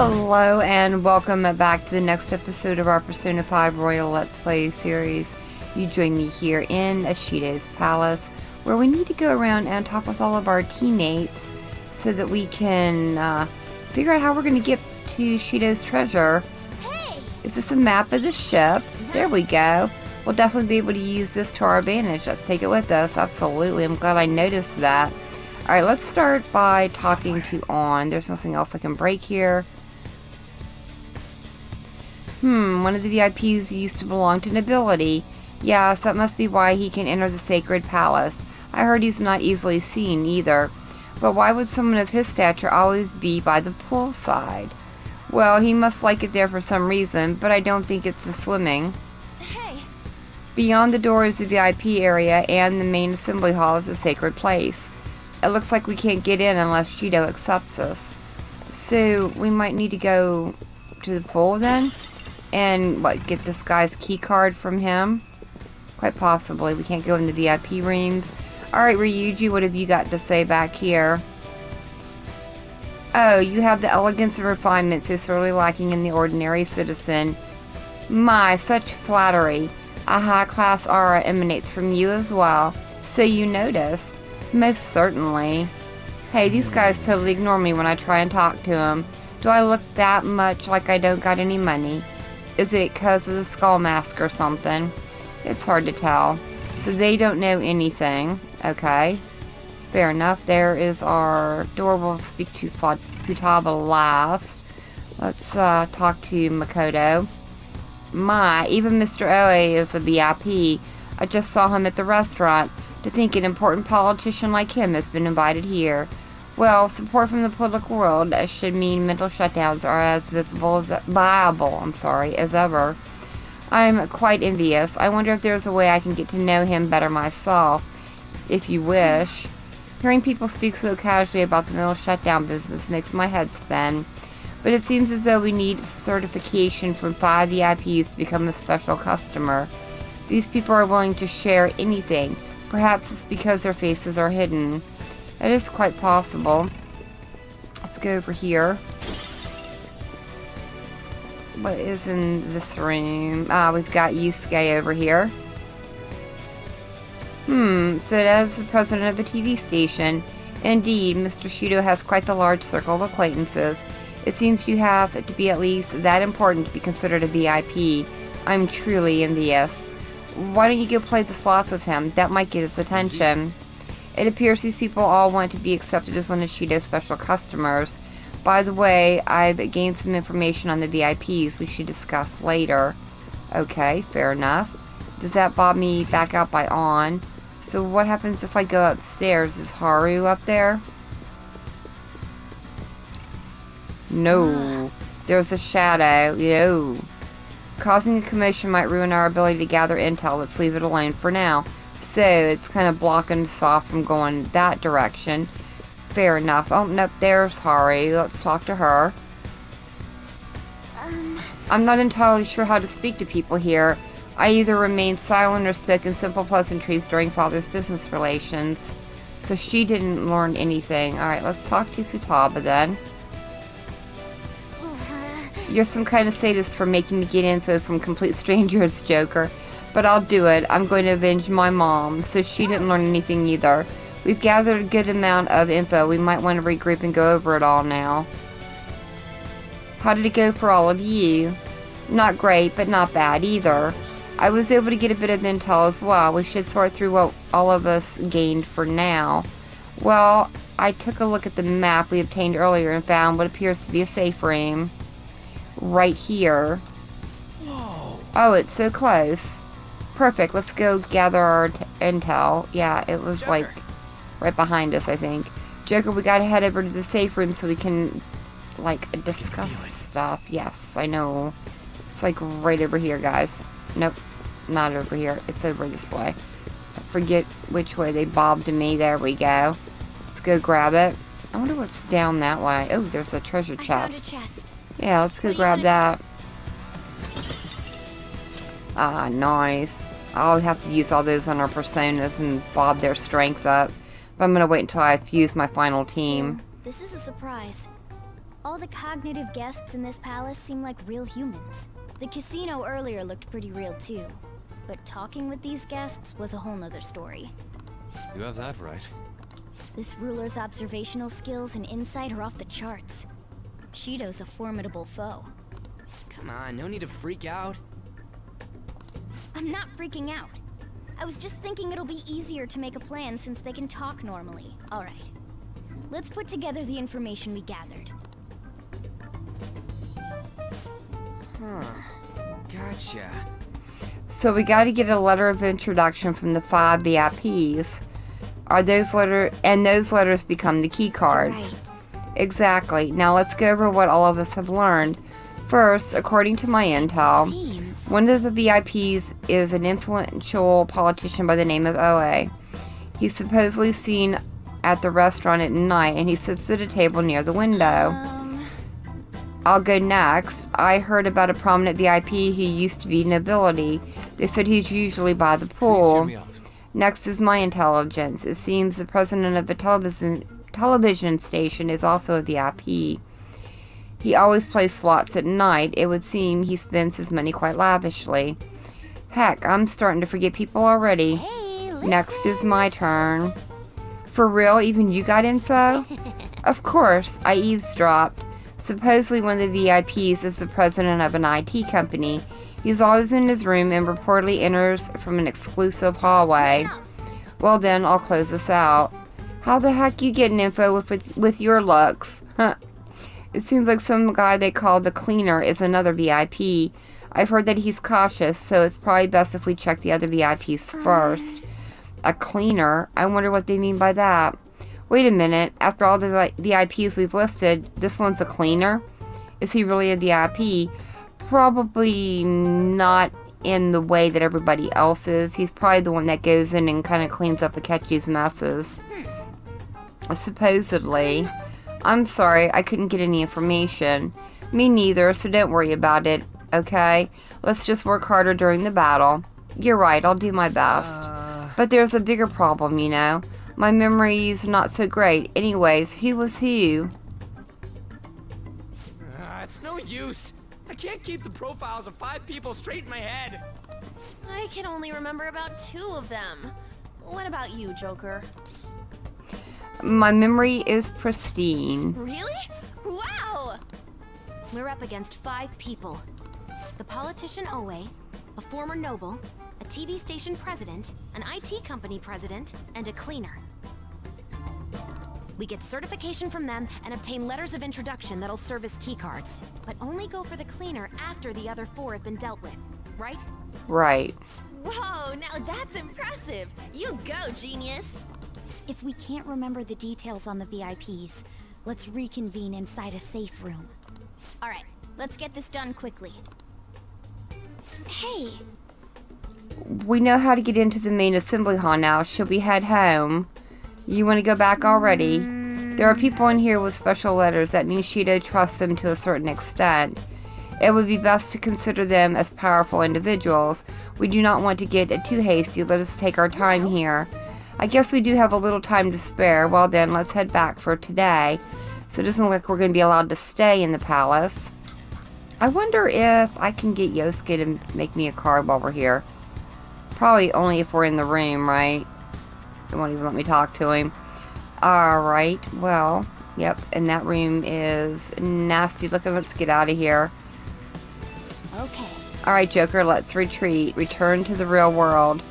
Hello and welcome back to the next episode of our Persona 5 Royal Let's Play series. You join me here in Ashido's Palace, where we need to go around and talk with all of our teammates so that we can figure out how we're going to get to Ashido's treasure. Hey! Is this a map of the ship? There we go. We'll definitely be able to use this to our advantage. Let's take it with us. Absolutely. I'm glad I noticed that. Alright, let's start by talking to On. There's nothing else I can break here. One of the VIPs used to belong to nobility. Yes, that must be why he can enter the sacred palace. I heard he's not easily seen either. But why would someone of his stature always be by the poolside? Well, he must like it there for some reason, but I don't think it's the swimming. Hey! Beyond the door is the VIP area, and the main assembly hall is a sacred place. It looks like we can't get in unless Shido accepts us. So, we might need to go to the pool then? And, get this guy's key card from him? Quite possibly. We can't go in the VIP rooms. Alright, Ryuji, what have you got to say back here? Oh, you have the elegance and refinement so sorely lacking in the ordinary citizen. My, such flattery. A high-class aura emanates from you as well. So you noticed. Most certainly. Hey, these guys totally ignore me when I try and talk to them. Do I look that much like I don't got any money? Is it because of the skull mask or something? It's hard to tell. So they don't know anything. Okay. Fair enough. There is our door. We'll speak to Futaba last. Let's talk to Makoto. My, even Mr. Oe is a VIP. I just saw him at the restaurant. To think an important politician like him has been invited here. Well, support from the political world should mean mental shutdowns are as viable as ever. I'm quite envious. I wonder if there's a way I can get to know him better myself, if you wish. Hearing people speak so casually about the mental shutdown business makes my head spin. But it seems as though we need certification from 5 VIPs to become a special customer. These people are willing to share anything. Perhaps it's because their faces are hidden. It is quite possible. Let's go over here. What is in this room? We've got Yusuke over here. So that is the president of the TV station. Indeed, Mr. Shido has quite the large circle of acquaintances. It seems you have to be at least that important to be considered a VIP. I'm truly envious. Why don't you go play the slots with him? That might get his attention. It appears these people all want to be accepted as one of Shido's special customers. By the way, I've gained some information on the VIPs we should discuss later. Okay, fair enough. Does that bob me back out by On? So what happens if I go upstairs? Is Haru up there? No. There's a shadow. No. Causing a commotion might ruin our ability to gather intel. Let's leave it alone for now. So, it's kind of blocking us off from going that direction. Fair enough. Oh, nope, there's Haru. Let's talk to her. I'm not entirely sure how to speak to people here. I either remain silent or spoke in simple pleasantries during Father's business relations. So she didn't learn anything. Alright, let's talk to Futaba then. You're some kind of sadist for making me get info from complete strangers, Joker. But I'll do it. I'm going to avenge my mom, so she didn't learn anything either. We've gathered a good amount of info. We might want to regroup and go over it all now. How did it go for all of you? Not great, but not bad either. I was able to get a bit of intel as well. We should sort through what all of us gained for now. Well, I took a look at the map we obtained earlier and found what appears to be a safe room. Right here. Whoa. Oh, it's so close. Perfect. Let's go gather our intel. Yeah, it was Joker. like right behind us, I think. Joker, we gotta head over to the safe room so we can discuss stuff. Yes, I know. It's like right over here, guys. Nope, not over here. It's over this way. I forget which way they bobbed to me. There we go. Let's go grab it. I wonder what's down that way. Oh, there's a treasure chest. I found a chest. Yeah, let's go grab that. Ah, nice. I'll have to use all those on our personas and bob their strength up. But I'm gonna wait until I fuse my final team. Still, this is a surprise. All the cognitive guests in this palace seem like real humans. The casino earlier looked pretty real too. But talking with these guests was a whole nother story. You have that right. This ruler's observational skills and insight are off the charts. Shido's a formidable foe. Come on, no need to freak out. I'm not freaking out. I was just thinking it'll be easier to make a plan since they can talk normally. Alright. Let's put together the information we gathered. Huh. Gotcha. So we got to get a letter of introduction from the 5 VIPs. Those letters become the key cards. Right. Exactly. Now let's go over what all of us have learned. First, according to my intel, one of the VIPs is an influential politician by the name of OA. He's supposedly seen at the restaurant at night, and he sits at a table near the window. I'll go next. I heard about a prominent VIP who used to be nobility. They said he's usually by the Please hear pool. me out. Next is my intelligence. It seems the president of a television station is also a VIP. He always plays slots at night. It would seem he spends his money quite lavishly. Heck, I'm starting to forget people already. Hey, Next is my turn. For real, even you got info? Of course, I eavesdropped. Supposedly one of the VIPs is the president of an IT company. He's always in his room and reportedly enters from an exclusive hallway. Well then, I'll close this out. How the heck you getting info with your looks? Huh. It seems like some guy they call the cleaner is another VIP. I've heard that he's cautious, so it's probably best if we check the other VIPs first. A cleaner? I wonder what they mean by that. Wait a minute, after all the VIPs we've listed, this one's a cleaner? Is he really a VIP? Probably not in the way that everybody else is. He's probably the one that goes in and kind of cleans up Akechi's messes. Supposedly. I'm sorry, I couldn't get any information. Me neither, so don't worry about it, okay? Let's just work harder during the battle. You're right, I'll do my best. But there's a bigger problem, you know. My memory's not so great. Anyways, who was who? It's no use. I can't keep the profiles of 5 people straight in my head. I can only remember about 2 of them. What about you, Joker? My memory is pristine. Really? Wow! We're up against 5 people. The politician Owe, a former noble, a TV station president, an IT company president, and a cleaner. We get certification from them and obtain letters of introduction that'll serve as keycards. But only go for the cleaner after the other 4 have been dealt with, right? Right. Whoa, now that's impressive! You go, genius! If we can't remember the details on the VIPs, let's reconvene inside a safe room. Alright, let's get this done quickly. Hey! We know how to get into the main assembly hall now. Should we head home? You want to go back already? There are people in here with special letters. That means Shido trusts them to a certain extent. It would be best to consider them as powerful individuals. We do not want to get too hasty. Let us take our time here. I guess we do have a little time to spare. Well then, let's head back for today. So it doesn't look like we're going to be allowed to stay in the palace. I wonder if I can get Yosuke to make me a card while we're here. Probably only if we're in the room, right? They won't even let me talk to him. Alright, well, yep, and that room is nasty looking. Let's get out of here. Okay. Alright, Joker, let's retreat. Return to the real world.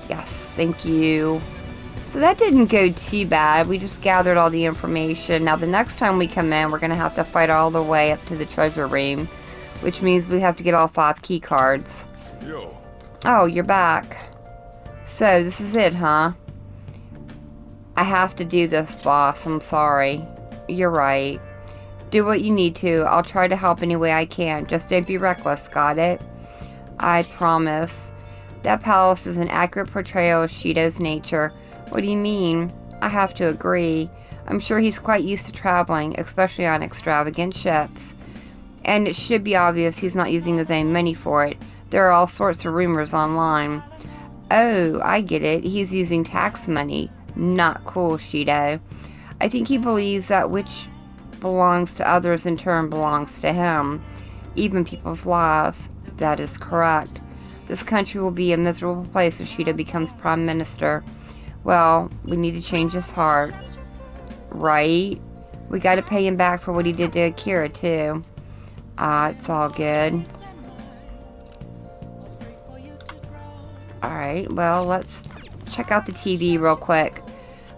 Yes, thank you. So that didn't go too bad. We just gathered all the information. Now the next time we come in, we're going to have to fight all the way up to the treasure room, which means we have to get all 5 key cards. Yo. Oh, you're back. So this is it, huh? I have to do this, boss. I'm sorry. You're right. Do what you need to. I'll try to help any way I can. Just don't be reckless, got it? I promise. That palace is an accurate portrayal of Shido's nature. What do you mean? I have to agree. I'm sure he's quite used to traveling, especially on extravagant ships. And it should be obvious he's not using his own money for it. There are all sorts of rumors online. Oh, I get it. He's using tax money. Not cool, Shido. I think he believes that belongs to others in turn belongs to him, even people's lives. That is correct. This country will be a miserable place if Shido becomes prime minister. Well, we need to change his heart. Right? We gotta pay him back for what he did to Akira, too. It's all good. Alright, well, let's check out the TV real quick.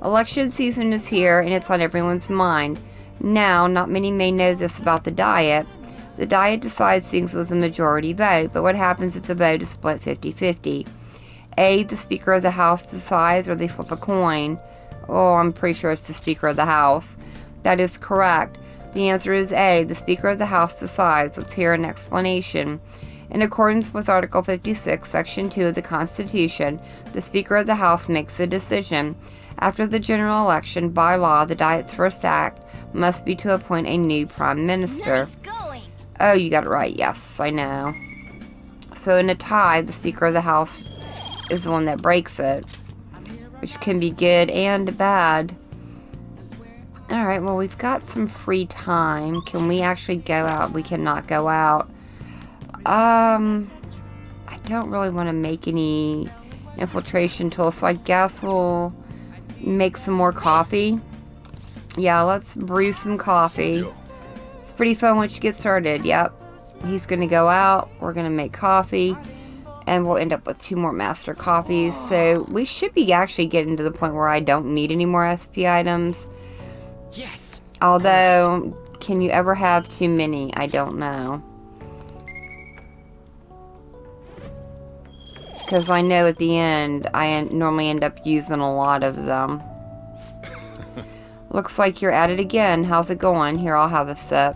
Election season is here, and it's on everyone's mind. Now, not many may know this about the Diet. The Diet decides things with a majority vote, but what happens if the vote is split 50-50? A, the Speaker of the House decides, or they flip a coin. Oh, I'm pretty sure it's the Speaker of the House. That is correct. The answer is A, the Speaker of the House decides. Let's hear an explanation. In accordance with Article 56, Section 2 of the Constitution, the Speaker of the House makes the decision. After the general election, by law, the Diet's first act must be to appoint a new Prime Minister. Nice going. Oh, you got it right. Yes, I know. So in a tie, the Speaker of the House is the one that breaks it, which can be good and bad. Alright, well, we've got some free time. Can we actually go out? We cannot go out. I don't really want to make any infiltration tools, so I guess we'll make some more coffee. Yeah, let's brew some coffee. It's pretty fun once you get started. Yep. He's going to go out. We're going to make coffee. And we'll end up with 2 more master coffees. So we should be actually getting to the point where I don't need any more SP items. Yes. Although, can you ever have too many? I don't know. Because I know at the end, I normally end up using a lot of them. Looks like you're at it again. How's it going? Here, I'll have a sip.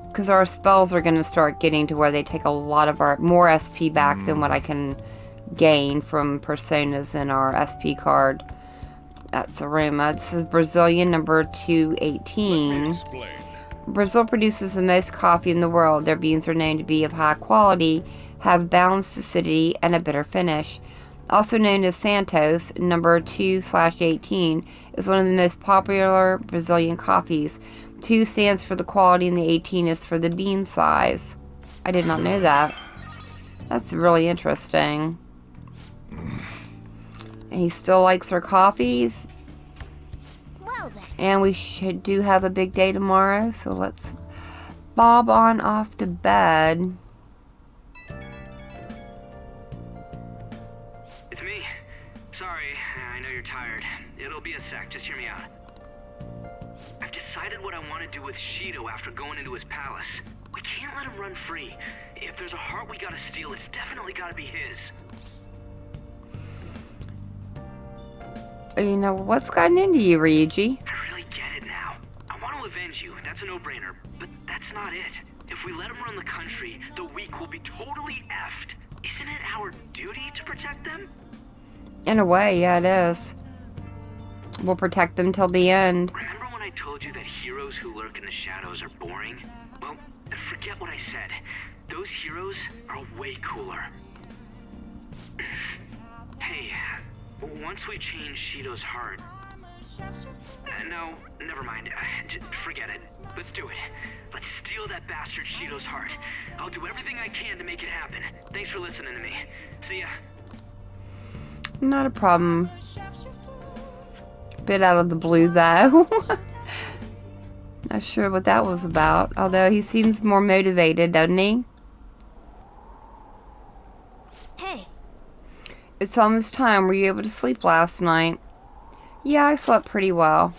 Because our spells are going to start getting to where they take a lot of our more SP back than what I can gain from personas in our SP card. That's aroma. This is Brazilian number 218. Brazil produces the most coffee in the world. Their beans are known to be of high quality, have balanced acidity, and a bitter finish. Also known as Santos, number 2/18 is one of the most popular Brazilian coffees. 2 stands for the quality and the 18 is for the bean size. I did not know that. That's really interesting. He still likes our coffees. Well then. And we do have a big day tomorrow, so let's bob on off to bed. It's me. Sorry, I know you're tired. It'll be a sec, just hear me out. I've decided what I want to do with Shido after going into his palace. We can't let him run free. If there's a heart we gotta steal, it's definitely gotta be his. You know, what's gotten into you, Ryuji? I really get it now. I want to avenge you, that's a no-brainer. But that's not it. If we let him run the country, the weak will be totally effed. Isn't it our duty to protect them? In a way, yeah, it is. We'll protect them till the end. Remember when I told you that heroes who lurk in the shadows are boring? Well, forget what I said. Those heroes are way cooler. Hey, once we change Shido's heart... no, never mind. Forget it. Let's do it. Let's steal that bastard Shido's heart. I'll do everything I can to make it happen. Thanks for listening to me. See ya. Not a problem. Bit out of the blue, though. Not sure what that was about. Although he seems more motivated, doesn't he? Hey. It's almost time. Were you able to sleep last night? Yeah, I slept pretty well.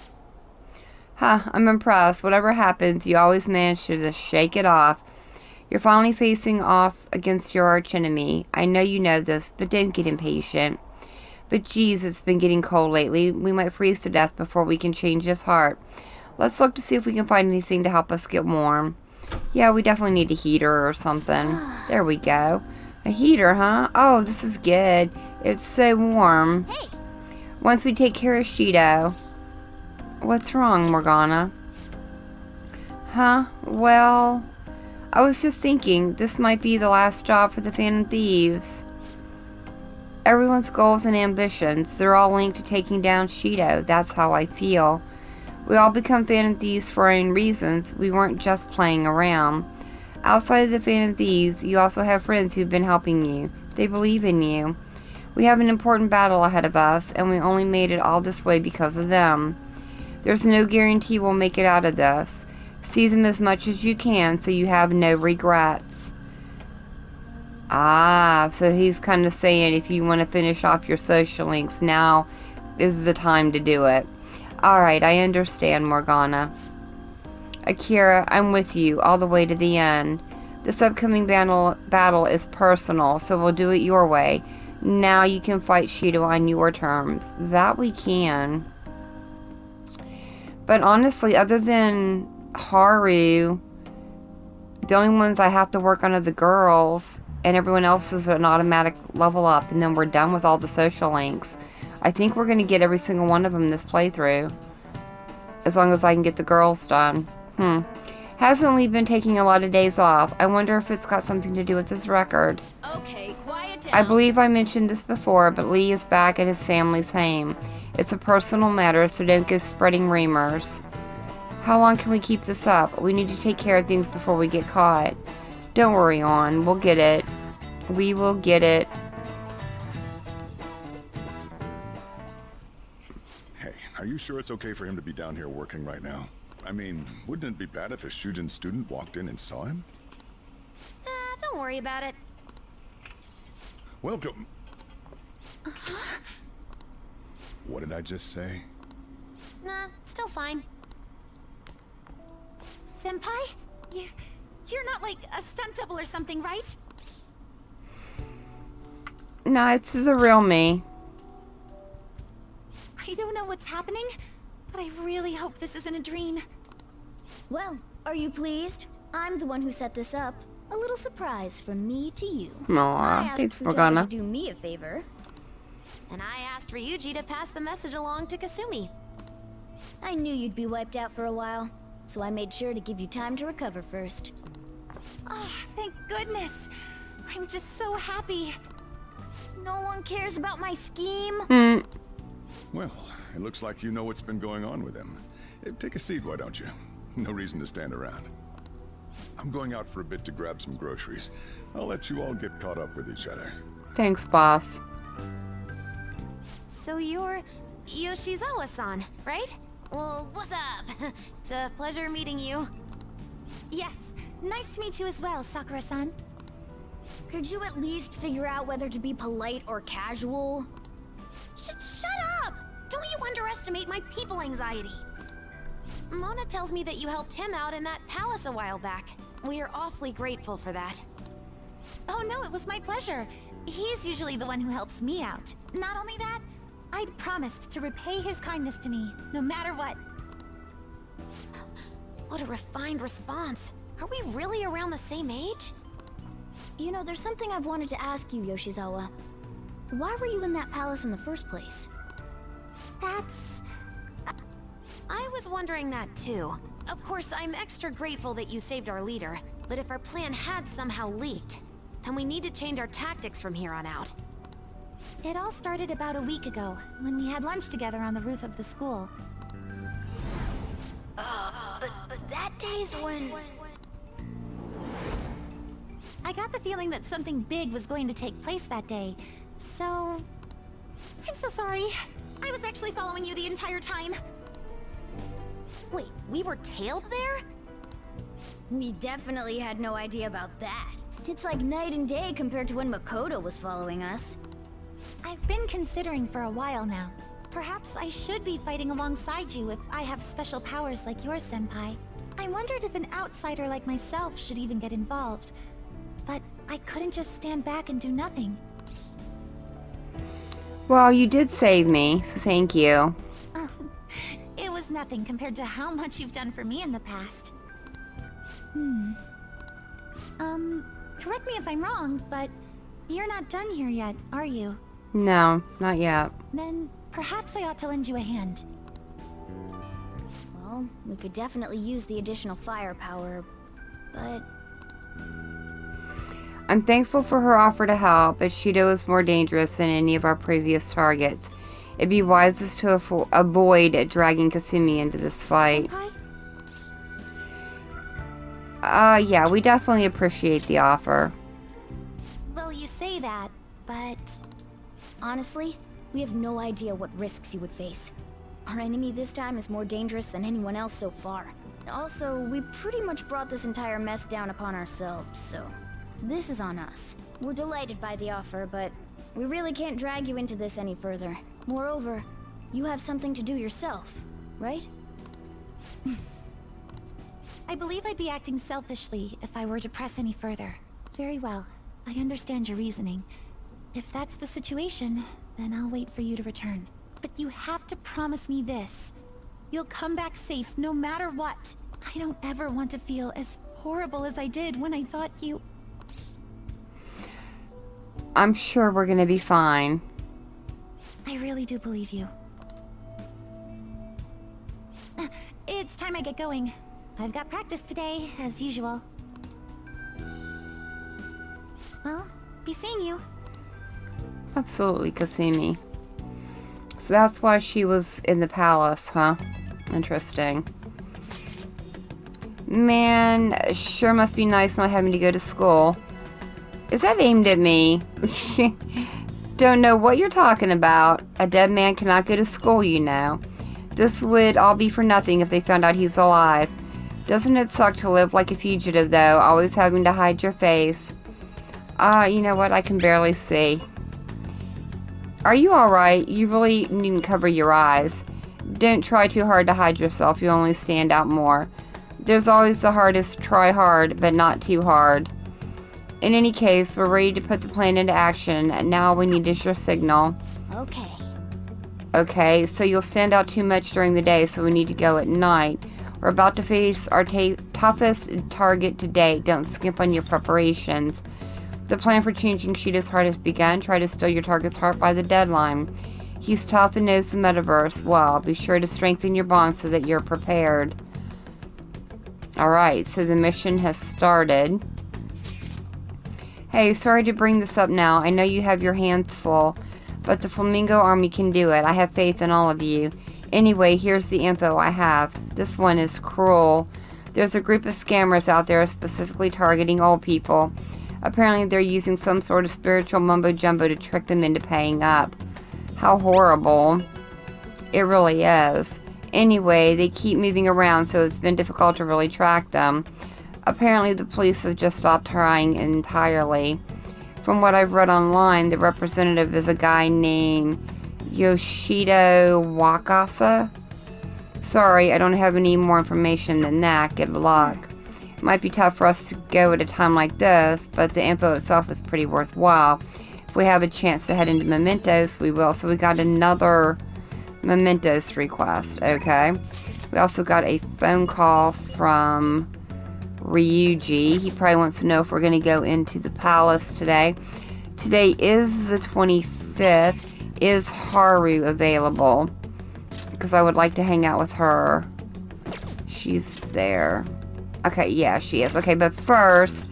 I'm impressed. Whatever happens, you always manage to just shake it off. You're finally facing off against your archenemy. I know you know this, but don't get impatient. But geez, it's been getting cold lately. We might freeze to death before we can change his heart. Let's look to see if we can find anything to help us get warm. Yeah, we definitely need a heater or something. There we go. A heater, huh? Oh, this is good. It's so warm. Hey. Once we take care of Shido. What's wrong, Morgana? Huh? Well, I was just thinking this might be the last job for the Phantom Thieves. Everyone's goals and ambitions, they're all linked to taking down Shido. That's how I feel. We all become Phantom Thieves for our own reasons. We weren't just playing around. Outside of the Phantom Thieves, you also have friends who've been helping you. They believe in you. We have an important battle ahead of us, and we only made it all this way because of them. There's no guarantee we'll make it out of this. See them as much as you can so you have no regrets. Ah, so he's kind of saying if you want to finish off your social links, now is the time to do it. Alright, I understand, Morgana. Akira, I'm with you all the way to the end. This upcoming battle is personal, so we'll do it your way. Now you can fight Shido on your terms. That we can. But honestly, other than Haru, the only ones I have to work on are the girls, and everyone else is an automatic level up, and then we're done with all the social links. I think we're going to get every single one of them this playthrough, as long as I can get the girls done. Hasn't Lee been taking a lot of days off? I wonder if it's got something to do with his record. Okay, quiet down. I believe I mentioned this before, but Lee is back at his family's home. It's a personal matter, so don't go spreading rumors. How long can we keep this up? We need to take care of things before we get caught. Don't worry, On. We'll get it. We will get it. Hey, are you sure it's okay for him to be down here working right now? I mean, wouldn't it be bad if a Shujin student walked in and saw him? Don't worry about it. Welcome. What did I just say? Nah, still fine. Senpai? You're not like a stunt double or something, right? No, it's the real me. I don't know what's happening, but I really hope this isn't a dream. Well, are you pleased? I'm the one who set this up. A little surprise from me to you. I Aw, asked thanks, Futaba Morgana. to do me a favor. And I asked Ryuji to pass the message along to Kasumi. I knew you'd be wiped out for a while, so I made sure to give you time to recover first. Oh, thank goodness. I'm just so happy. No one cares about my scheme? Well, it looks like you know what's been going on with him. Take a seat, why don't you? No reason to stand around. I'm going out for a bit to grab some groceries. I'll let you all get caught up with each other. Thanks, boss. So you're Yoshizawa-san, right? Well, what's up? It's a pleasure meeting you. Yes, nice to meet you as well, Sakura-san. Could you at least figure out whether to be polite or casual? Shut up! Don't you underestimate my people anxiety. Mona tells me that you helped him out in that palace a while back. We are awfully grateful for that. Oh no, it was my pleasure. He's usually the one who helps me out. Not only that, I'd promised to repay his kindness to me, no matter what. What a refined response. Are we really around the same age? You know, there's something I've wanted to ask you, Yoshizawa. Why were you in that palace in the first place? That's... I was wondering that too. Of course, I'm extra grateful that you saved our leader, but if our plan had somehow leaked, then we need to change our tactics from here on out. It all started about a week ago, when we had lunch together on the roof of the school. But that day's when... I got the feeling that something big was going to take place that day, so... I'm so sorry. I was actually following you the entire time. Wait, we were tailed there? We definitely had no idea about that. It's like night and day compared to when Makoto was following us. I've been considering for a while now. Perhaps I should be fighting alongside you if I have special powers like yours, Senpai. I wondered if an outsider like myself should even get involved. But I couldn't just stand back and do nothing. Well, you did save me, so thank you. Oh, it was nothing compared to how much you've done for me in the past. Correct me if I'm wrong, but you're not done here yet, are you? No, not yet. Then perhaps I ought to lend you a hand. Well, we could definitely use the additional firepower, but... I'm thankful for her offer to help, but Shido is more dangerous than any of our previous targets. It'd be wisest to avoid dragging Kasumi into this fight. Yeah, we definitely appreciate the offer. Well, you say that, but... Honestly, we have no idea what risks you would face. Our enemy this time is more dangerous than anyone else so far. Also, we pretty much brought this entire mess down upon ourselves, so... This is on us. We're delighted by the offer, but we really can't drag you into this any further. Moreover, you have something to do yourself, right? I believe I'd be acting selfishly if I were to press any further. Very well. I understand your reasoning. If that's the situation, then I'll wait for you to return. But you have to promise me this. You'll come back safe no matter what. I don't ever want to feel as horrible as I did when I thought you... I'm sure we're gonna be fine. I really do believe you. It's time I get going. I've got practice today, as usual. Well, be seeing you. Absolutely, Kasumi. So that's why she was in the palace, huh? Interesting. Man, sure must be nice not having to go to school. Is that aimed at me? Don't know what you're talking about. A dead man cannot go to school, you know. This would all be for nothing if they found out he's alive. Doesn't it suck to live like a fugitive, though, always having to hide your face? You know what? I can barely see. Are you alright? You really needn't cover your eyes. Don't try too hard to hide yourself. You'll only stand out more. There's always the hardest try hard, but not too hard. In any case, we're ready to put the plan into action, and now all we need is your signal. Okay. Okay, so you'll stand out too much during the day, so we need to go at night. We're about to face our toughest target to date. Don't skimp on your preparations. The plan for changing Shido's heart has begun. Try to steal your target's heart by the deadline. He's tough and knows the metaverse well. Be sure to strengthen your bond so that you're prepared. Alright, so the mission has started. Hey, sorry to bring this up now. I know you have your hands full, but the Flamingo Army can do it. I have faith in all of you. Anyway, here's the info I have. This one is cruel. There's a group of scammers out there specifically targeting old people. Apparently they're using some sort of spiritual mumbo-jumbo to trick them into paying up. How horrible. It really is. Anyway, they keep moving around, so it's been difficult to really track them. Apparently the police have just stopped trying entirely. From what I've read online, the representative is a guy named Yoshido Wakasa. Sorry, I don't have any more information than that. Good luck. It might be tough for us to go at a time like this, but the info itself is pretty worthwhile. If we have a chance to head into Mementos, we will. So we got another Mementos request, okay? We also got a phone call from Ryuji. He probably wants to know if we're going to go into the palace today. Today is the 25th. Is Haru available? Because I would like to hang out with her. She's there. Okay, yeah, she is. Okay, but first,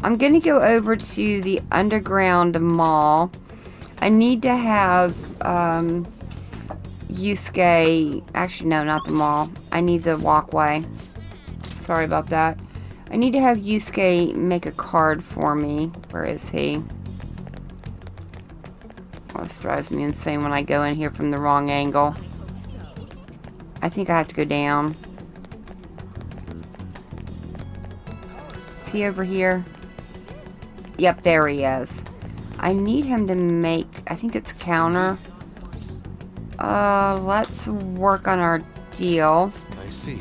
I'm going to go over to the underground mall. I need to have Yusuke... Actually, no, not the mall. I need the walkway. Sorry about that. I need to have Yusuke make a card for me. Where is he? Oh, this drives me insane when I go in here from the wrong angle. I think I have to go down. Is he over here? Yep, there he is. I need him to make... I think it's counter. Let's work on our deal. I see.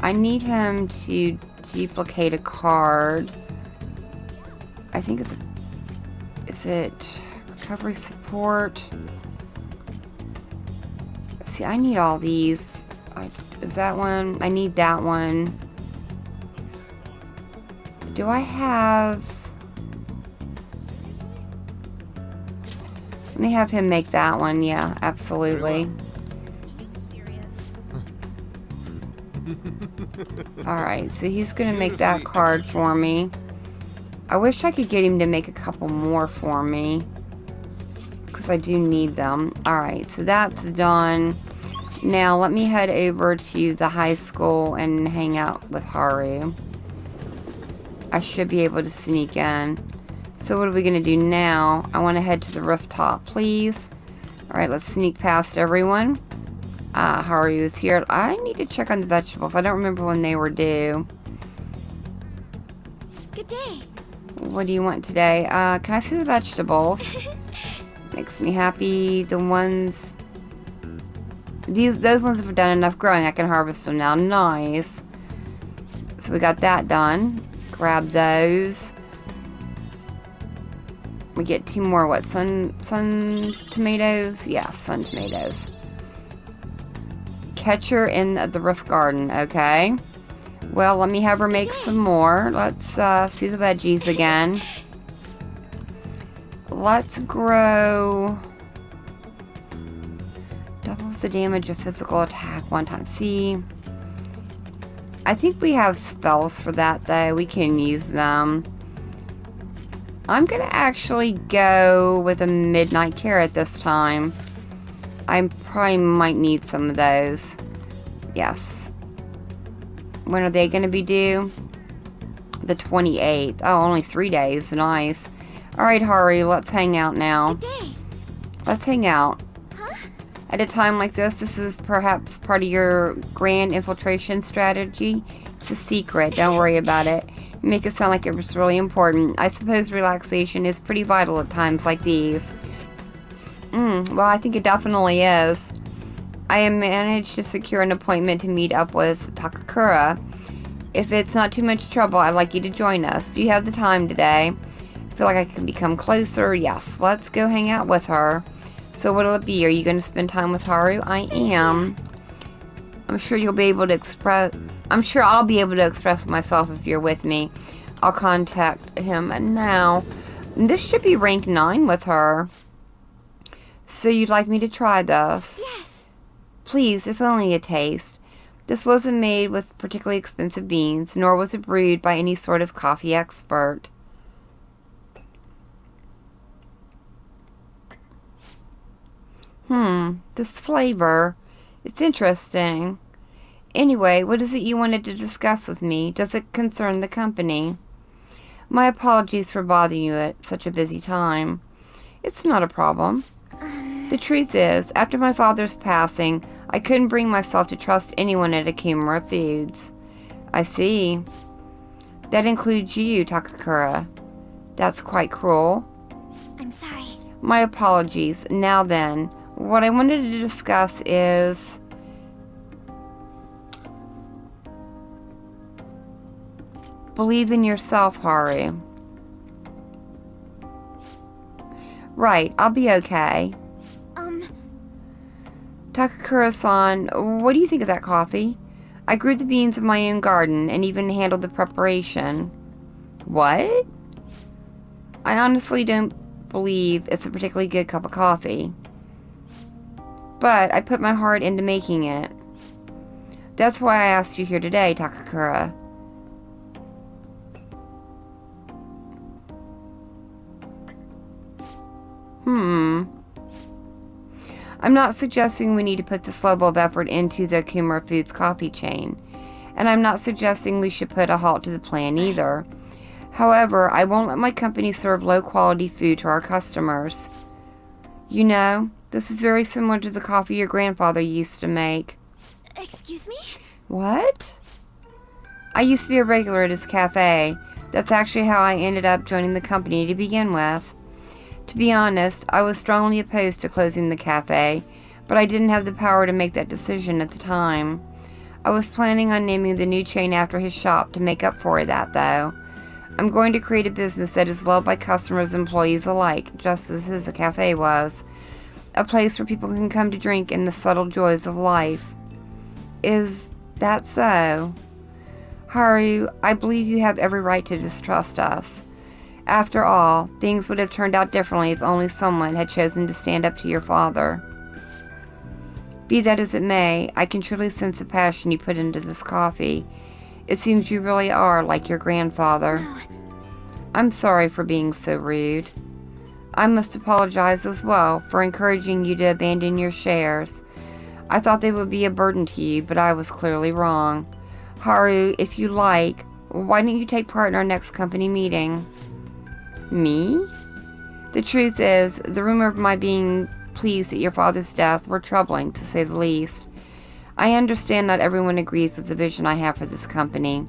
I need him to duplicate a card. I think it's... Is it recovery support? See, I need all these. Is that one? I need that one. Do I have... Let me have him make that one. Yeah, absolutely. Alright, so he's gonna make that card for me. I wish I could get him to make a couple more for me. Because I do need them. Alright, so that's done. Now, let me head over to the high school and hang out with Haru. I should be able to sneak in. So what are we going to do now? I want to head to the rooftop, please. Alright, let's sneak past everyone. Haru is here. I need to check on the vegetables. I don't remember when they were due. Good day. What do you want today? Can I see the vegetables? Makes me happy. The ones... Those ones have done enough growing. I can harvest them now. Nice. So we got that done. Grab those. We get 2 more, what, sun tomatoes? Yeah, sun tomatoes. Catch her in the roof garden, okay. Well, let me have her make some more. Let's see the veggies again. Let's grow... Doubles the damage of physical attack 1 time. See? I think we have spells for that, though. We can use them. I'm going to actually go with a midnight carrot this time. I probably might need some of those. Yes. When are they going to be due? The 28th. Oh, only 3 days. Nice. Alright, Haru, let's hang out now. Good day. Let's hang out. Huh? At a time like this is perhaps part of your grand infiltration strategy. It's a secret. Don't worry about it. Make it sound like it was really important. I suppose relaxation is pretty vital at times like these. Well, I think it definitely is. I have managed to secure an appointment to meet up with Takakura. If it's not too much trouble, I'd like you to join us. Do you have the time today? I feel like I can become closer. Yes, let's go hang out with her. So what'll it be? Are you going to spend time with Haru? I am. I'm sure you'll be able to express... I'm sure I'll be able to express myself if you're with me. I'll contact him now. This should be rank 9 with her. So you'd like me to try this? Yes. Please, if only a taste. This wasn't made with particularly expensive beans, nor was it brewed by any sort of coffee expert. This flavor. It's interesting. Anyway, what is it you wanted to discuss with me? Does it concern the company? My apologies for bothering you at such a busy time. It's not a problem. The truth is, after my father's passing, I couldn't bring myself to trust anyone at Akimura Foods. I see. That includes you, Takakura. That's quite cruel. I'm sorry. My apologies. Now then, what I wanted to discuss is... Believe in yourself, Haru. Right, I'll be okay. Takakura-san, what do you think of that coffee? I grew the beans in my own garden and even handled the preparation. What? I honestly don't believe it's a particularly good cup of coffee. But I put my heart into making it. That's why I asked you here today, Takakura. I'm not suggesting we need to put this level of effort into the Akimura Foods coffee chain. And I'm not suggesting we should put a halt to the plan either. However, I won't let my company serve low-quality food to our customers. You know, this is very similar to the coffee your grandfather used to make. Excuse me? What? I used to be a regular at his cafe. That's actually how I ended up joining the company to begin with. To be honest, I was strongly opposed to closing the cafe, but I didn't have the power to make that decision at the time. I was planning on naming the new chain after his shop to make up for that, though. I'm going to create a business that is loved by customers and employees alike, just as his cafe was. A place where people can come to drink in the subtle joys of life. Is that so? Haru, I believe you have every right to distrust us. After all, things would have turned out differently if only someone had chosen to stand up to your father. Be that as it may, I can truly sense the passion you put into this coffee. It seems you really are like your grandfather. No. I'm sorry for being so rude. I must apologize as well for encouraging you to abandon your shares. I thought they would be a burden to you, but I was clearly wrong. Haru, if you like, why don't you take part in our next company meeting? Me? The truth is, the rumor of my being pleased at your father's death were troubling, to say the least. I understand not everyone agrees with the vision I have for this company,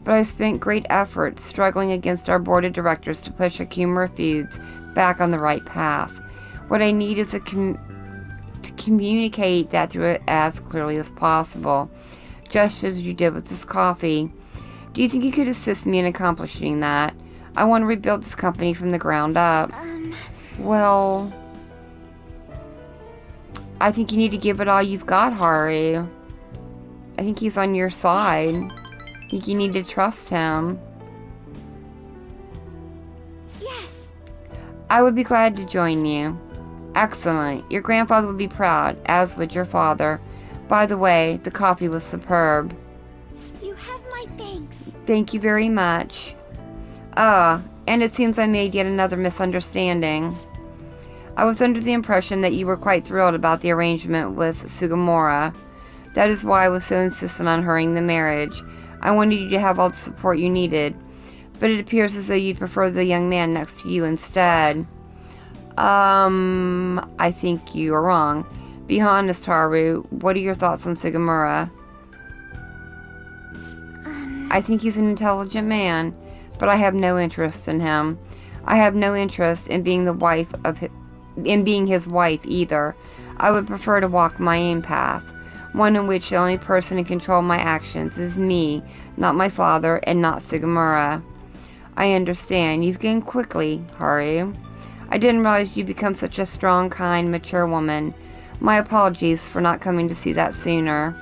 but I spent great effort struggling against our board of directors to push Akumura Foods back on the right path. What I need is to communicate that through it as clearly as possible, just as you did with this coffee. Do you think you could assist me in accomplishing that? I want to rebuild this company from the ground up. Well, I think you need to give it all you've got, Haru. I think he's on your side. I think you need to trust him. Yes. I would be glad to join you. Excellent. Your grandfather would be proud, as would your father. By the way, the coffee was superb. You have my thanks. Thank you very much. And it seems I made yet another misunderstanding. I was under the impression that you were quite thrilled about the arrangement with Sugimura. That is why I was so insistent on hurrying the marriage. I wanted you to have all the support you needed, but it appears as though you prefer the young man next to you instead. I think you are wrong. Be honest, Haru. What are your thoughts on Sugimura? I think he's an intelligent man, but I have no interest in him. I have no interest in being his wife either. I would prefer to walk my own path, one in which the only person in control of my actions is me, not my father, and not Sugimura. I understand. You've gained quickly, Haru. I didn't realize you'd become such a strong, kind, mature woman. My apologies for not coming to see that sooner.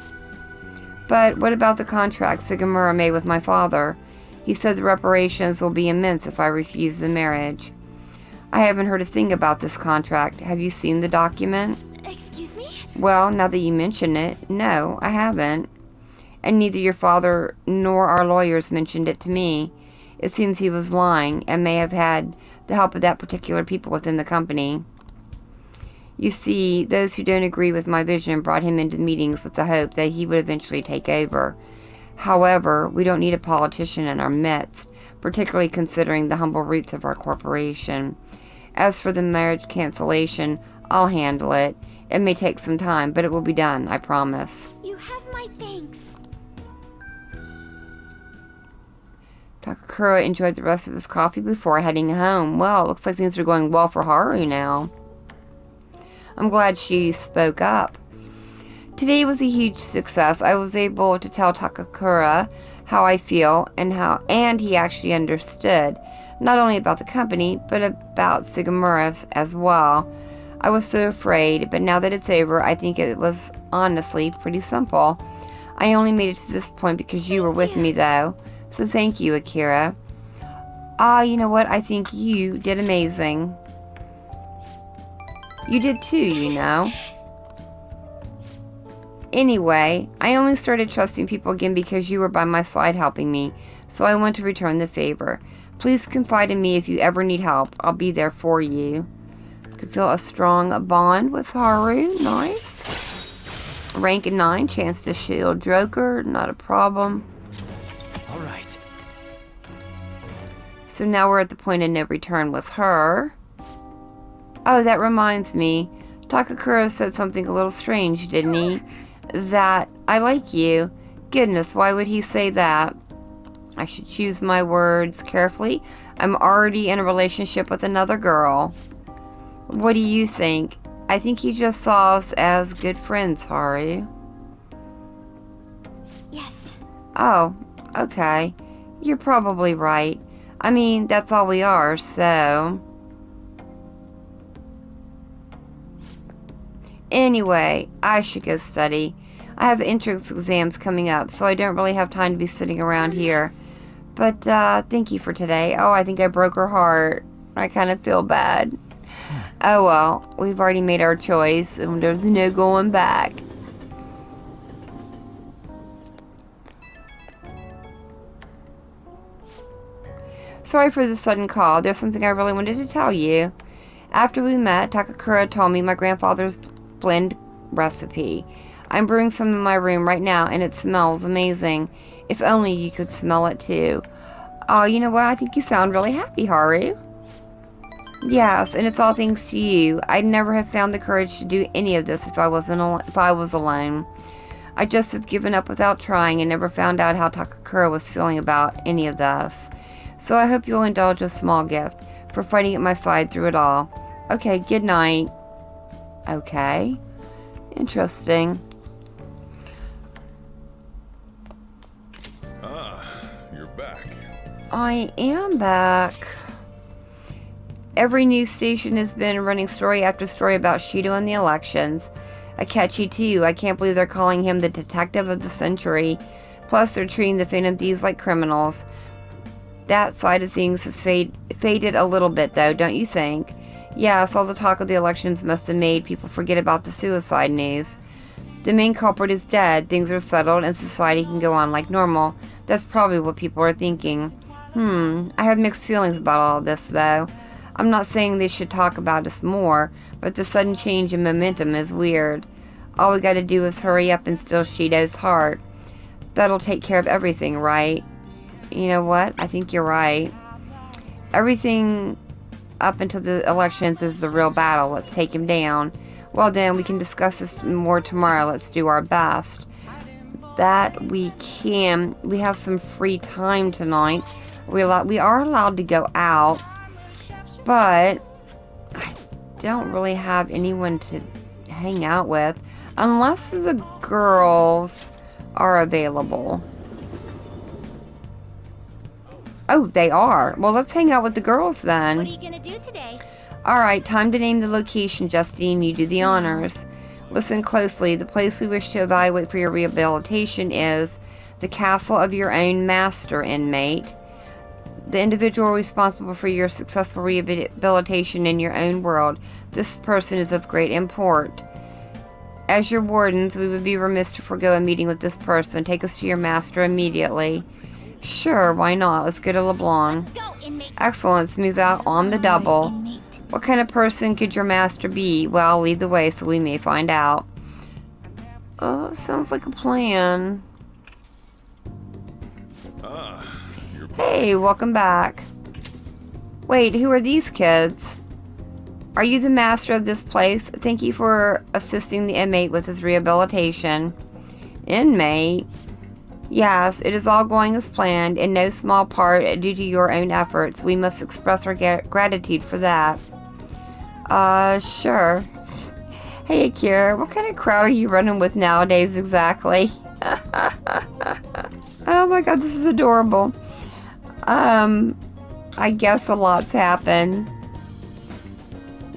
But what about the contract Sugimura made with my father? He said the reparations will be immense if I refuse the marriage. I haven't heard a thing about this contract. Have you seen the document? Excuse me? Well, now that you mention it, no, I haven't. And neither your father nor our lawyers mentioned it to me. It seems he was lying and may have had the help of that particular people within the company. You see, those who don't agree with my vision brought him into meetings with the hope that he would eventually take over. However, we don't need a politician in our midst, particularly considering the humble roots of our corporation. As for the marriage cancellation, I'll handle it. It may take some time, but it will be done, I promise. You have my thanks. Takakura enjoyed the rest of his coffee before heading home. Well, it looks like things are going well for Haru now. I'm glad she spoke up. Today was a huge success. I was able to tell Takakura how I feel and he actually understood, not only about the company, but about Sugimura as well. I was so afraid, but now that it's over, I think it was honestly pretty simple. I only made it to this point because you were with me, though. So thank you, Akira. You know what? I think you did amazing. You did too, you know. Anyway, I only started trusting people again because you were by my side helping me, so I want to return the favor. Please confide in me if you ever need help. I'll be there for you. Could feel a strong bond with Haru. Nice. Rank 9, chance to shield Joker. Not a problem. All right. So now we're at the point of no return with her. Oh, that reminds me. Takakura said something a little strange, didn't he? That I like you. Goodness, why would he say that? I should choose my words carefully. I'm already in a relationship with another girl. What do you think? I think he just saw us as good friends, Haru. Yes. Oh, okay. You're probably right. I mean, that's all we are, so... Anyway, I should go study. I have entrance exams coming up, so I don't really have time to be sitting around here. But, thank you for today. Oh, I think I broke her heart. I kind of feel bad. Oh well, we've already made our choice, and there's no going back. Sorry for the sudden call. There's something I really wanted to tell you. After we met, Takakura told me my grandfather's blend recipe. I'm brewing some in my room right now, and it smells amazing. If only you could smell it too. Oh, you know what? I think you sound really happy, Haru. Yes, and it's all thanks to you. I'd never have found the courage to do any of this if I was alone. I just have given up without trying and never found out how Takakura was feeling about any of this. So I hope you'll indulge a small gift for fighting at my side through it all. Okay, good night. Okay. Interesting. You're back. I am back. Every news station has been running story after story about Shido and the elections. Akechi too. I can't believe they're calling him the detective of the century. Plus, they're treating the Phantom Thieves like criminals. That side of things has faded a little bit, though, don't you think? Yes, all the talk of the elections must have made people forget about the suicide news. The main culprit is dead, things are settled, and society can go on like normal. That's probably what people are thinking. I have mixed feelings about all this, though. I'm not saying they should talk about us more, but the sudden change in momentum is weird. All we gotta do is hurry up and steal Shido's heart. That'll take care of everything, right? You know what? I think you're right. Everything up until the elections is the real battle. Let's take him down. Well then, we can discuss this more tomorrow. Let's do our best. That we can. We have some free time tonight. We are allowed to go out, but I don't really have anyone to hang out with unless the girls are available. Oh, they are. Well, let's hang out with the girls then. What are you gonna do today? Alright, time to name the location, Justine. You do the honors. Listen closely. The place we wish to evaluate for your rehabilitation is the castle of your own master, inmate. The individual responsible for your successful rehabilitation in your own world. This person is of great import. As your wardens, we would be remiss to forego a meeting with this person. Take us to your master immediately. Sure, why not? Let's go to LeBlanc. Let's go, inmate. Excellent, let's move out on the double. Inmate. What kind of person could your master be? Well, lead the way so we may find out. Oh, sounds like a plan. You're back. Hey, welcome back. Wait, who are these kids? Are you the master of this place? Thank you for assisting the inmate with his rehabilitation. Inmate? Yes, it is all going as planned, in no small part due to your own efforts. We must express our gratitude for that. Sure. Hey, Akira, what kind of crowd are you running with nowadays exactly? Oh my god, this is adorable. I guess a lot's happened.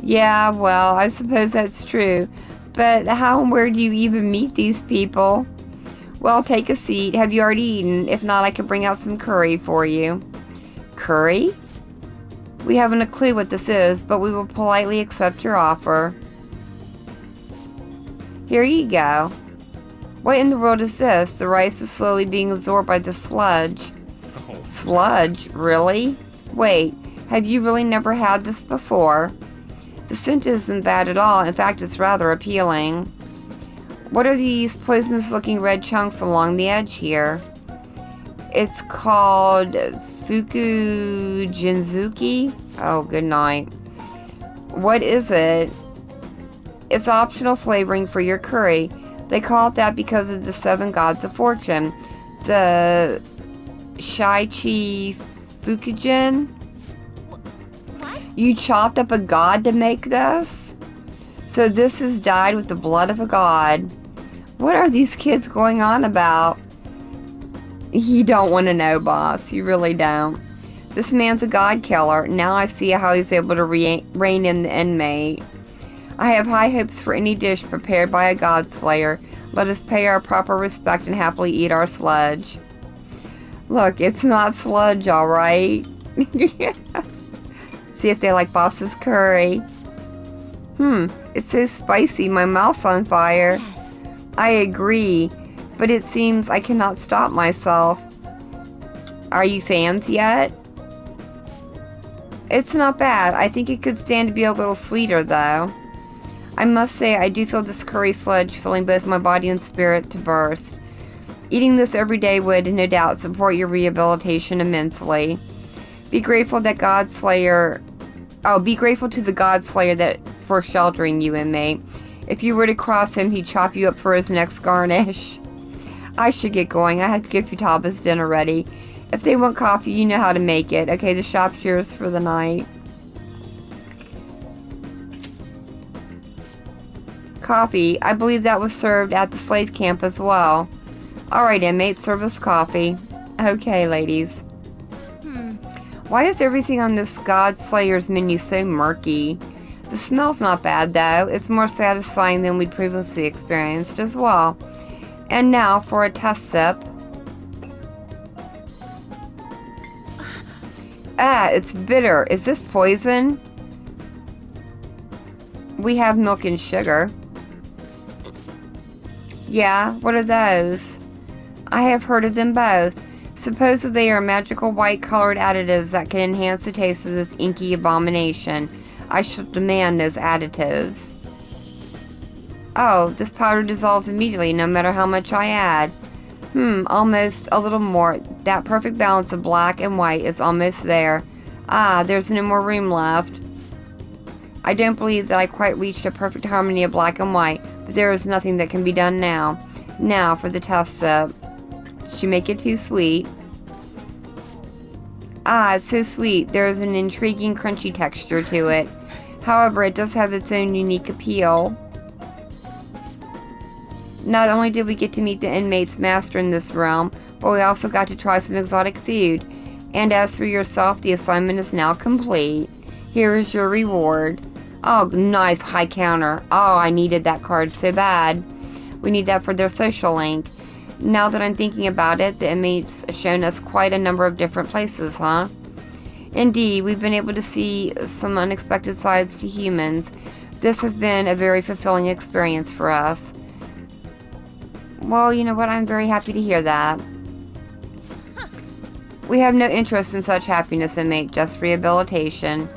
Yeah, well, I suppose that's true. But how and where do you even meet these people? Well, take a seat. Have you already eaten? If not, I can bring out some curry for you. Curry? We haven't a clue what this is, but we will politely accept your offer. Here you go. What in the world is this? The rice is slowly being absorbed by the sludge. Sludge? Really? Wait, have you really never had this before? The scent isn't bad at all. In fact, it's rather appealing. What are these poisonous looking red chunks along the edge here? It's called Fuku Jinzuki. Oh, good night. What is it? It's optional flavoring for your curry. They call it that because of the 7 gods of fortune. The Shaichi Fukujin? What? You chopped up a god to make this? So this is dyed with the blood of a god. What are these kids going on about? You don't want to know, boss. You really don't. This man's a god killer. Now I see how he's able to rein in the inmate. I have high hopes for any dish prepared by a god slayer. Let us pay our proper respect and happily eat our sludge. Look, it's not sludge, alright? See if they like boss's curry. It's so spicy, my mouth's on fire. Yes. I agree, but it seems I cannot stop myself. Are you fans yet? It's not bad. I think it could stand to be a little sweeter, though. I must say, I do feel this curry sludge filling both my body and spirit to burst. Eating this every day would, no doubt, support your rehabilitation immensely. Be grateful that be grateful to the God Slayer that for sheltering you and me. If you were to cross him, he'd chop you up for his next garnish. I should get going. I have to get Futaba's dinner ready. If they want coffee, you know how to make it. Okay, the shop's yours for the night. Coffee. I believe that was served at the slave camp as well. Alright, inmates, serve us coffee. Okay, ladies. Why is everything on this God Slayer's menu so murky? The smell's not bad, though. It's more satisfying than we'd previously experienced as well. And now for a test sip. Ah, it's bitter. Is this poison? We have milk and sugar. Yeah, what are those? I have heard of them both. Supposedly they are magical white colored additives that can enhance the taste of this inky abomination. I shall demand those additives. Oh, this powder dissolves immediately no matter how much I add. Almost a little more. That perfect balance of black and white is almost there. Ah, there's no more room left. I don't believe that I quite reached a perfect harmony of black and white, but there is nothing that can be done now. Now for the test sip. Did you make it too sweet? Ah, it's so sweet. There is an intriguing crunchy texture to it. However, it does have its own unique appeal. Not only did we get to meet the inmate's master in this realm, but we also got to try some exotic food. And as for yourself, the assignment is now complete. Here is your reward. Oh, nice high counter. Oh, I needed that card so bad. We need that for their social link. Now that I'm thinking about it, the inmate's shown us quite a number of different places, huh? Indeed, we've been able to see some unexpected sides to humans. This has been a very fulfilling experience for us. Well, you know what? I'm very happy to hear that. We have no interest in such happiness, inmate, just rehabilitation.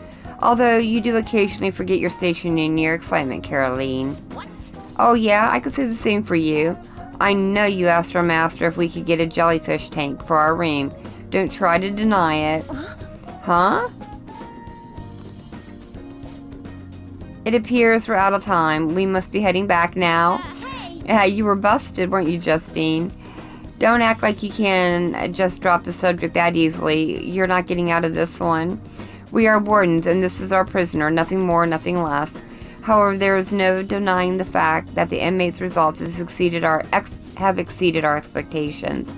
Although you do occasionally forget your station in your excitement, Caroline. What? Oh yeah, I could say the same for you. I know you asked our master if we could get a jellyfish tank for our room. Don't try to deny it. Huh? It appears we're out of time. We must be heading back now. Hey! You were busted, weren't you, Justine? Don't act like you can just drop the subject that easily. You're not getting out of this one. We are wardens, and this is our prisoner. Nothing more, nothing less. However, there is no denying the fact that the inmates' results have exceeded our expectations.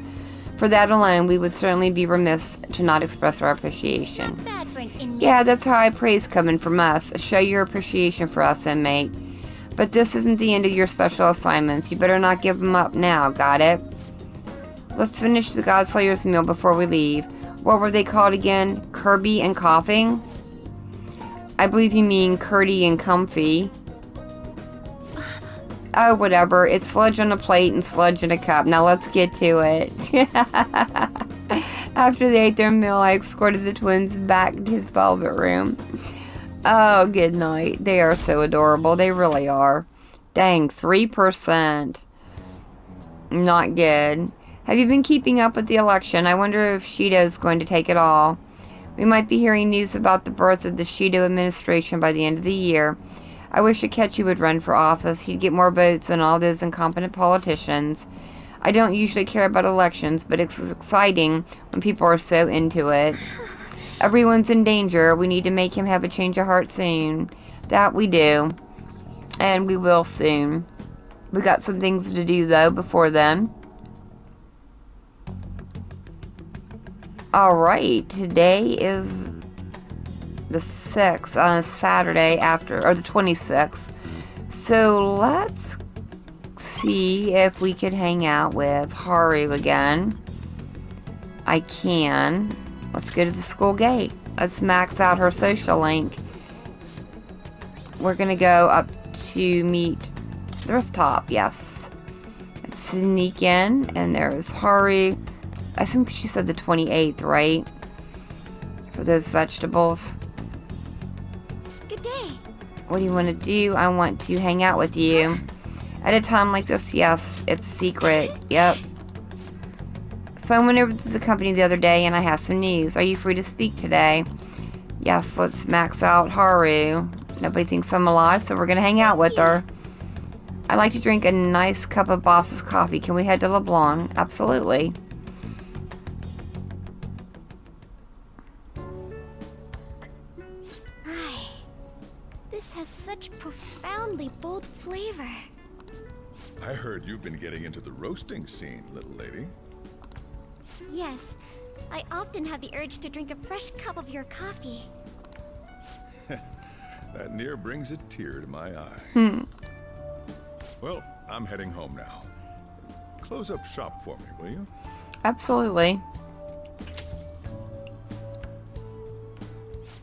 For that alone, we would certainly be remiss to not express our appreciation. Not bad for an inmate. Yeah, that's high praise coming from us. Show your appreciation for us, inmate. But this isn't the end of your special assignments. You better not give them up now, got it? Let's finish the Godslayer's meal before we leave. What were they called again? Kirby and Coughing? I believe you mean Curdy and Comfy. Oh, whatever. It's sludge on a plate and sludge in a cup. Now let's get to it. After they ate their meal, I escorted the twins back to the velvet room. Oh, good night. They are so adorable. They really are. Dang, 3%. Not good. Have you been keeping up with the election? I wonder if Shido's going to take it all. We might be hearing news about the birth of the Shido administration by the end of the year. I wish Akechi would run for office. He'd get more votes than all those incompetent politicians. I don't usually care about elections, but it's exciting when people are so into it. Everyone's in danger. We need to make him have a change of heart soon. That we do. And we will soon. We got some things to do, though, before then. Alright, today is the 6th, Saturday after, or the 26th. So let's see if we could hang out with Haru again. I can. Let's go to the school gate. Let's max out her social link. We're gonna go up to meet the rooftop, yes. Let's sneak in, and there's Haru. I think she said the 28th, right? For those vegetables. What do you want to do? I want to hang out with you. At a time like this, yes, it's secret. Yep. So I went over to the company the other day and I have some news. Are you free to speak today? Yes, let's max out Haru. Nobody thinks I'm alive, so we're going to hang out with her. I'd like to drink a nice cup of Boss's coffee. Can we head to LeBlanc? Absolutely. This has such profoundly bold flavor. I heard you've been getting into the roasting scene, little lady. Yes, I often have the urge to drink a fresh cup of your coffee. That near brings a tear to my eye. Well, I'm heading home now. Close up shop for me, will you? Absolutely.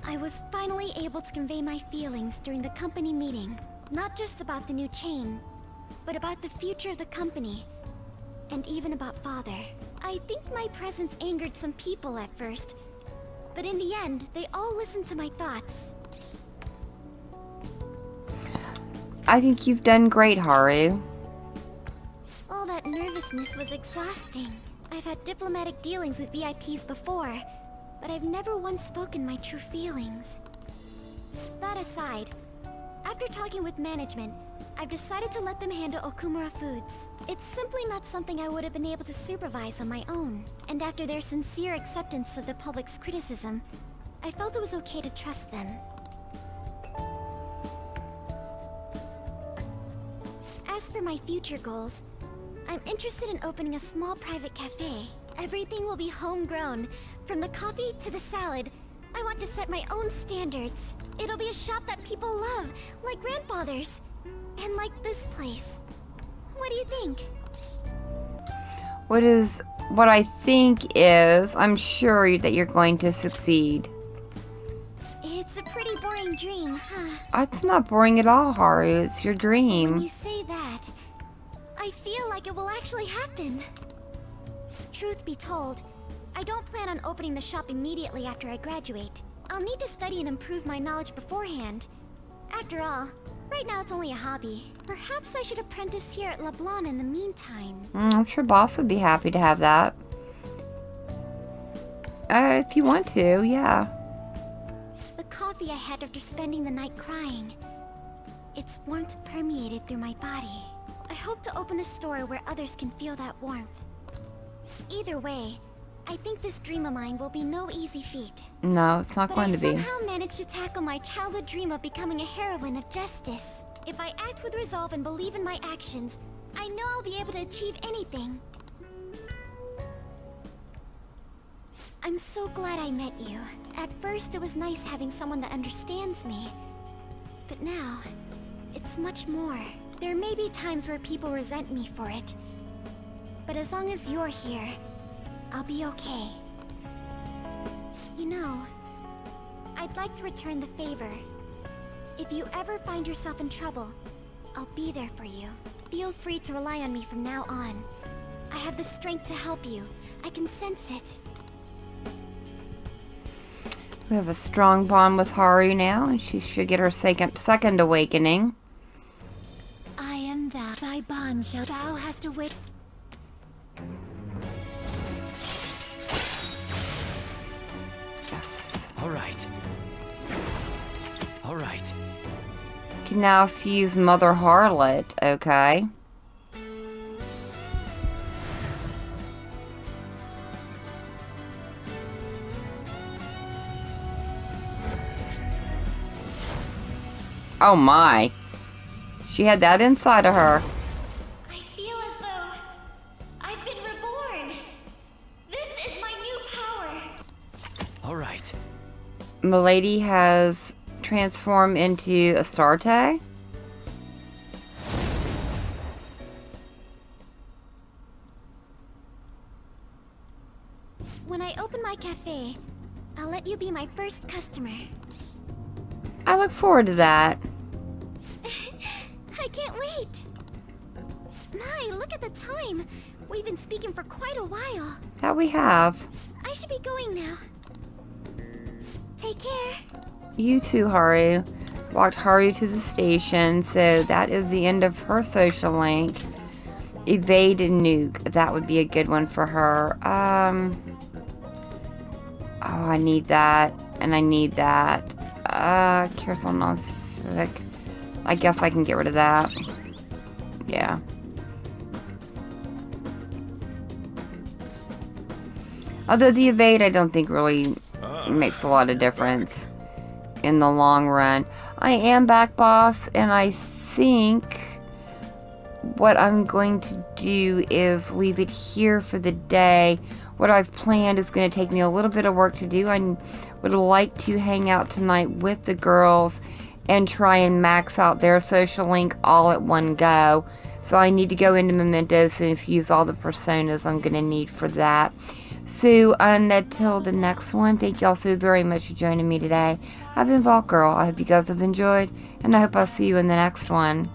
I was finally able to convey my feelings during the company meeting. Not just about the new chain, but about the future of the company. And even about Father. I think my presence angered some people at first. But in the end, they all listened to my thoughts. I think you've done great, Haru. All that nervousness was exhausting. I've had diplomatic dealings with VIPs before, but I've never once spoken my true feelings. That aside, after talking with management, I've decided to let them handle Okumura Foods. It's simply not something I would have been able to supervise on my own. And after their sincere acceptance of the public's criticism, I felt it was okay to trust them. As for my future goals, I'm interested in opening a small private cafe. Everything will be homegrown, from the coffee to the salad. I want to set my own standards. It'll be a shop that people love, like grandfather's. And like this place. What do you think? What I think is, I'm sure that you're going to succeed. It's a pretty boring dream, huh? It's not boring at all, Haru. It's your dream. When you say that, I feel like it will actually happen. Truth be told, I don't plan on opening the shop immediately after I graduate. I'll need to study and improve my knowledge beforehand. After all, right now it's only a hobby. Perhaps I should apprentice here at LeBlanc in the meantime. I'm sure Boss would be happy to have that. If you want to, yeah. The coffee I had after spending the night crying. Its warmth permeated through my body. I hope to open a store where others can feel that warmth. Either way, I think this dream of mine will be no easy feat. No, it's not going to be. But I somehow managed to tackle my childhood dream of becoming a heroine of justice. If I act with resolve and believe in my actions, I know I'll be able to achieve anything. I'm so glad I met you. At first, it was nice having someone that understands me. But now, it's much more. There may be times where people resent me for it. But as long as you're here, I'll be okay. You know, I'd like to return the favor. If you ever find yourself in trouble, I'll be there for you. Feel free to rely on me from now on. I have the strength to help you. I can sense it. We have a strong bond with Haru now, and she should get her second awakening. I am that. Thy bond shall thou hast to wait. Yes. All right. All right. You can now fuse Mother Harlot, okay. Oh my. She had that inside of her. I feel as though I've been reborn. This is my new power. All right. Milady has transformed into Astarte. When I open my cafe, I'll let you be my first customer. I look forward to that. I can't wait. My, look at the time. We've been speaking for quite a while. That we have. I should be going now. Take care. You too, Haru. Walked Haru to the station, so that is the end of her social link. Evade and nuke. That would be a good one for her. Oh, I need that. And I need that. Carousel non-specific. I guess I can get rid of that. Yeah. Although the evade I don't think really makes a lot of difference in the long run. I am back, boss, and I think what I'm going to do is leave it here for the day. What I've planned is going to take me a little bit of work to do. I would like to hang out tonight with the girls and try and max out their social link all at one go. So I need to go into Mementos and infuse all the personas I'm going to need for that. So until the next one, thank you all so very much for joining me today. I've been Vault Girl. I hope you guys have enjoyed, and I hope I'll see you in the next one.